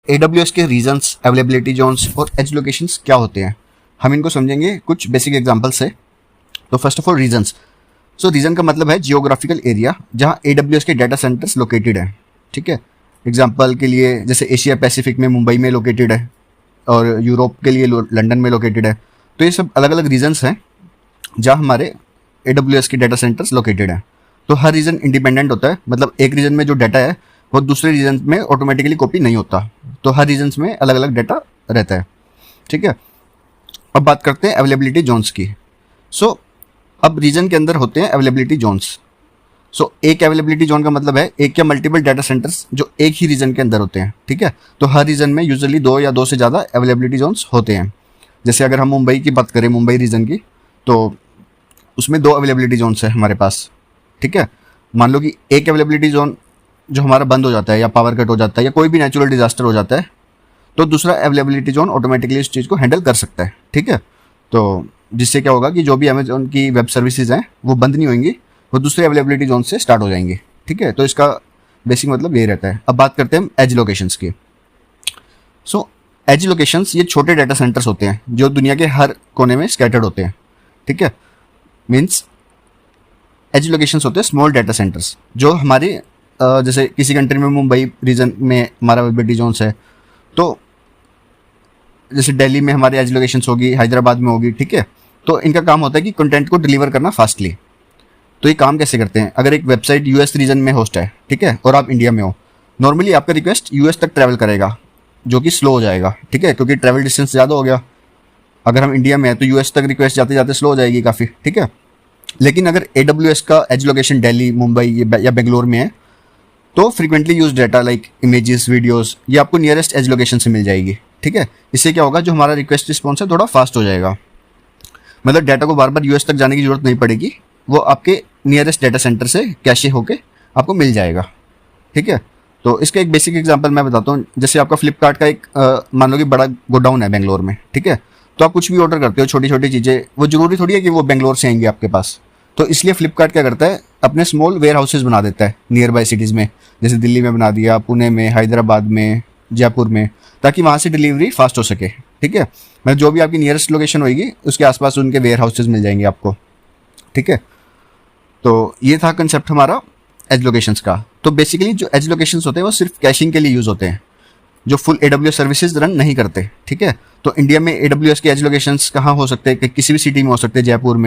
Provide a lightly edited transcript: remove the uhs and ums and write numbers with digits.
AWS के regions, availability Jones और as locations क्या होते हैं, हम इनको समझेंगे कुछ बेसिक एग्जांपल से। तो first of all regions. So region का मतलब है जियोग्राफिकल एरिया जहाँ AWS के डाटा सेंटर्स लोकेटेड हैं, ठीक है। एग्जांपल के लिए जैसे एशिया पैसिफिक में मुंबई में लोकेटेड है और यूरोप के लिए लंदन में लोकेटेड है। तो ये सब अलग अलग रीजन्स हैं जहाँ हमारे AWS के डाटा सेंटर्स लोकेटेड हैं। तो हर रीजन इंडिपेंडेंट होता है, मतलब एक रीजन में जो डाटा है वो दूसरे रीजन में ऑटोमेटिकली कॉपी नहीं होता। तो हर रीजन में अलग अलग डाटा रहता है, ठीक है। अब बात करते हैं अवेलेबिलिटी जोन्स की। सो अब रीजन के अंदर होते हैं अवेलेबिलिटी जोन्स। सो एक अवेलेबिलिटी जोन का मतलब है एक या मल्टीपल डाटा सेंटर्स जो एक ही रीजन के अंदर होते हैं, ठीक है। तो हर रीजन में यूजुअली 2 या 2 से ज़्यादा अवेलेबिलिटी जोन्स होते हैं। जैसे अगर हम मुंबई की बात करें, मुंबई रीजन की, तो उसमें 2 अवेलेबिलिटी जोन्स है हमारे पास, ठीक है। मान लो कि एक अवेलेबिलिटी जोन जो हमारा बंद हो जाता है या पावर कट हो जाता है या कोई भी नेचुरल डिजास्टर हो जाता है, तो दूसरा अवेलेबिलिटी जोन ऑटोमेटिकली इस चीज़ को हैंडल कर सकता है, ठीक है। तो जिससे क्या होगा कि जो भी अमेजोन की वेब सर्विसेज हैं वो बंद नहीं होंगी, वो दूसरे अवेलेबिलिटी जोन से स्टार्ट हो जाएंगे, ठीक है। तो इसका बेसिक मतलब ये रहता है। अब बात करते हैं हम एज लोकेशंस की। सो एज लोकेशंस ये छोटे डाटा सेंटर्स होते हैं जो दुनिया के हर कोने में स्कैटर्ड होते हैं, ठीक है। मीन्स एज लोकेशंस होते हैं स्मॉल डाटा सेंटर्स जो हमारे जैसे किसी कंट्री में मुंबई रीजन में हमारा अवेलेबिलिटी जोन्स है, तो जैसे दिल्ली में हमारी एज लोकेशंस होगी, हैदराबाद में होगी, ठीक है। तो इनका काम होता है कि कंटेंट को डिलीवर करना फास्टली। तो ये काम कैसे करते हैं? अगर एक वेबसाइट US रीजन में होस्ट है, ठीक है, और आप इंडिया में हो, नॉर्मली आपका रिक्वेस्ट US तक ट्रैवल करेगा जो कि स्लो हो जाएगा, ठीक है, क्योंकि ट्रैवल डिस्टेंस ज़्यादा हो गया। अगर हम इंडिया में है तो US तक रिक्वेस्ट जाते जाते स्लो हो जाएगी काफ़ी, ठीक है। लेकिन अगर AWS का एज लोकेशन दिल्ली, मुंबई या बेंगलोर में है, तो frequently use data like images, videos, ये आपको नियरेस्ट एज लोकेशन से मिल जाएगी, ठीक है। इससे क्या होगा, जो हमारा रिक्वेस्ट रिस्पॉन्स है थोड़ा फास्ट हो जाएगा। मतलब डाटा को बार बार US तक जाने की जरूरत नहीं पड़ेगी, वो आपके नियरेस्ट डाटा सेंटर से कैशे होके आपको मिल जाएगा, ठीक है। तो इसका एक बेसिक एग्जांपल मैं बताता हूँ। जैसे आपका फ्लिपकार्ट का एक मान लो कि बड़ा गोडाउन है बेंगलोर में, ठीक है। तो आप कुछ भी ऑर्डर करते हो, छोटी छोटी चीज़ें, वो जरूरी थोड़ी है कि वो बेंगलोर से आएंगी आपके पास। तो इसलिए फ्लिपकार्ट क्या करता है, अपने स्मॉल वेयर हाउसेज बना देता है नियर बाय सिटीज़ में, जैसे दिल्ली में बना दिया, पुणे में, हैदराबाद में, जयपुर में, ताकि वहाँ से डिलीवरी फास्ट हो सके, ठीक है। मतलब जो भी आपकी नियरेस्ट लोकेशन होगी उसके आसपास उनके वेयर हाउसेज मिल जाएंगे आपको, ठीक है। तो ये था कंसेप्ट हमारा एज लोकेशंस का। तो बेसिकली जो एज लोकेशंस होते हैं वो सिर्फ कैशिंग के लिए यूज़ होते हैं, जो फुल AWS सर्विसेज रन नहीं करते, ठीक है। तो इंडिया में AWS के एज लोकेशंस कहाँ हो सकते हैं? कि किसी भी सिटी में हो सकते हैं, जयपुर में,